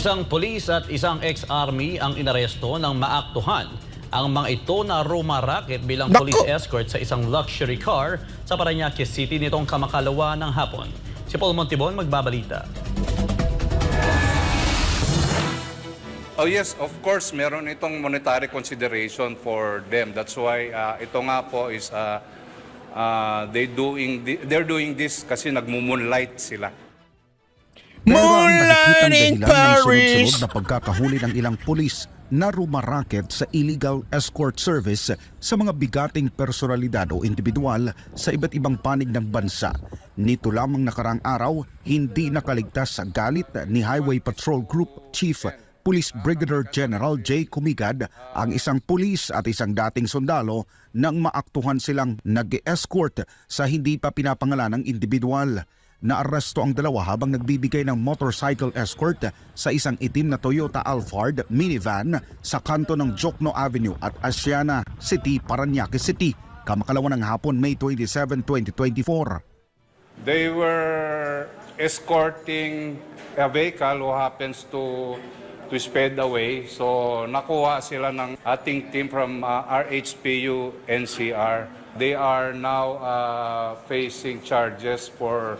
Isang pulis at isang ex-army ang inaresto ng maaktuhan. Ang mga ito na rumaraket bilang police escort sa isang luxury car sa Parañaque City nitong kamakalawa ng hapon. Si Paul Montibon magbabalita. Oh yes, of course, meron itong monetary consideration for them. That's why ito nga po is they're doing this kasi nagmo-moonlight sila. Pero ang nakikitang dahilan ng sunod-sunod na pagkakahuli ng ilang pulis na rumaraket sa illegal escort service sa mga bigating personalidad o individual sa iba't ibang panig ng bansa. Nito lamang nakaraang araw, hindi nakaligtas sa galit ni Highway Patrol Group Chief Police Brigadier General J. Kumigad ang isang pulis at isang dating sundalo nang maaktuhan silang nag-escort sa hindi pa pinapangalanang individual. Naaresto ang dalawa habang nagbibigay ng motorcycle escort sa isang itim na Toyota Alphard minivan sa kanto ng Jokno Avenue at Asiana City, Parañaque City, kamakalawa ng hapon, May 27, 2024. They were escorting a vehicle who happens to speed away. So nakuha sila ng ating team from RHPU NCR. They are now facing charges for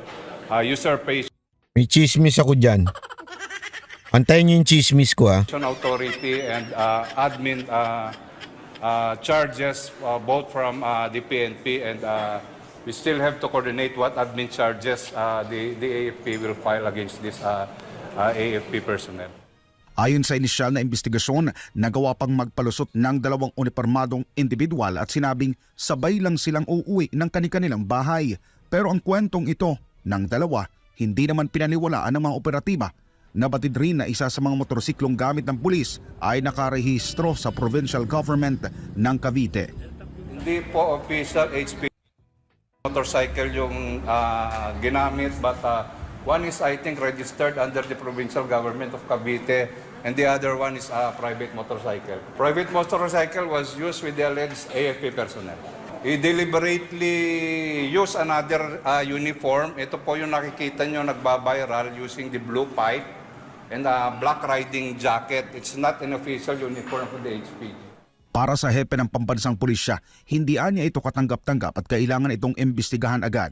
usurpation. May chismis ako dyan. Antayin niyo yung chismis ko Authority and admin charges both from the PNP and we still have to coordinate what admin charges the AFP will file against this AFP personnel. Ayon sa inisyal na investigasyon, nagawa pang magpalusot ng dalawang unipormadong individual at sinabing sabay lang silang uuwi ng kanilang bahay. Pero ang kwentong ito ng dalawa, hindi naman pinaniwalaan ng mga operatiba. Nabatid rin na isa sa mga motorsiklong gamit ng pulis ay nakarehistro sa provincial government ng Cavite. Hindi po official HP motorcycle yung ginamit, but one is I think registered under the provincial government of Cavite and the other one is a private motorcycle. Private motorcycle was used with the alleged AFP personnel. He deliberately used another uniform. Ito po yung nakikita nyo nagbabiral using the blue pipe and a black riding jacket. It's not an official uniform of the HPG. Para sa hepe ng pambansang pulisya, hindi niya ito katanggap-tanggap at kailangan itong imbestigahan agad.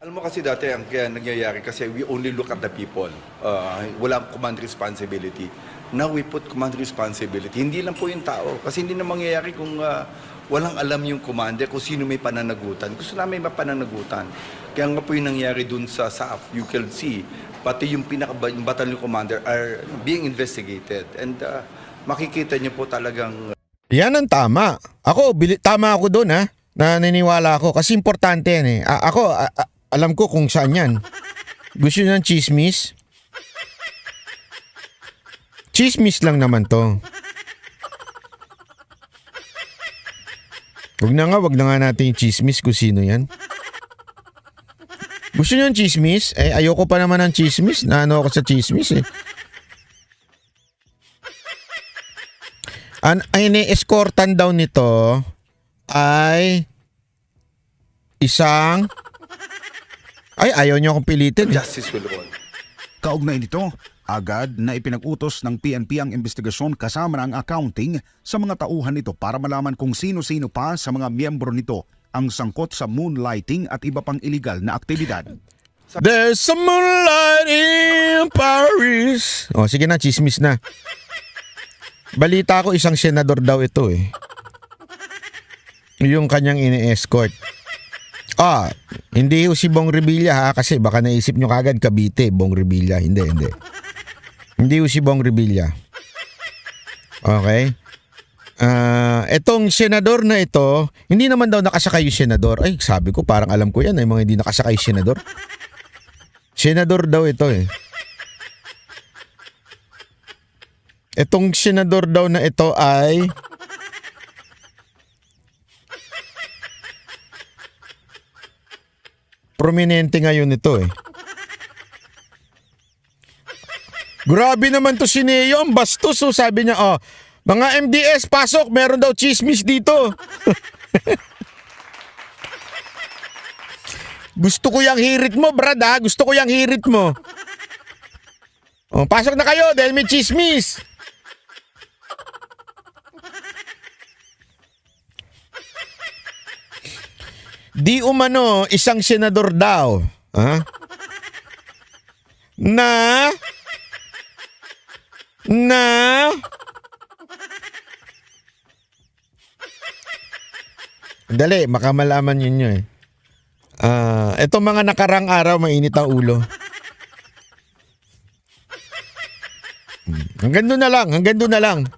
Alam mo kasi dati ang kaya nangyayari kasi we only look at the people. Walang command responsibility. Now we put command responsibility. Hindi lang po yung tao. Kasi hindi na mangyayari kung walang alam yung commander kung sino may pananagutan. Gusto namin may pananagutan. Kaya nga po yung nangyari dun sa SAF, you can see, pati yung battalion commander are being investigated. And makikita niyo po talagang... Yan ang tama. Tama ako doon naniniwala ako kasi importante yan alam ko kung saan yan. Gusto nyo ng chismis? Chismis lang naman to. Wag na nga natin yung chismis kung sino yan. Gusto nyo ng chismis? Ayoko pa naman ng chismis. Naano ako sa chismis Ang ini-escortan daw nito ay isang... ayaw nyo akong pilitin. Justice will win. Kaugnay nito, agad na ipinag-utos ng PNP ang investigasyon kasama ng accounting sa mga tauhan nito para malaman kung sino-sino pa sa mga miyembro nito ang sangkot sa moonlighting at iba pang illegal na aktibidad. There's some moonlight in Paris. Sige na, chismis na. Balita ko isang senador daw ito yung kanyang ini-escort. Hindi si Bong Revilla kasi baka naisip nyo kagad Cavite, Bong Revilla. Hindi. Hindi si Bong Revilla. Okay? Etong senador na ito, hindi naman daw nakasakay yung senador. Ay, sabi ko parang alam ko yan, mga hindi nakasakay yung senador. Senador daw ito Etong senador daw na ito ay prominente ngayon ito Grabe naman to si Neo, ang bastos sabi niya, mga MDS pasok, meron daw chismis dito. Gusto ko yung hirit mo, brad, ha? Gusto ko yung hirit mo. Oh, pasok na kayo dahil may chismis. Di umano isang senador daw, ha? Na Dali, makamalaman yun nyo eh. Itong mga nakarang araw, mainit ang ulo. Hanggang doon na lang.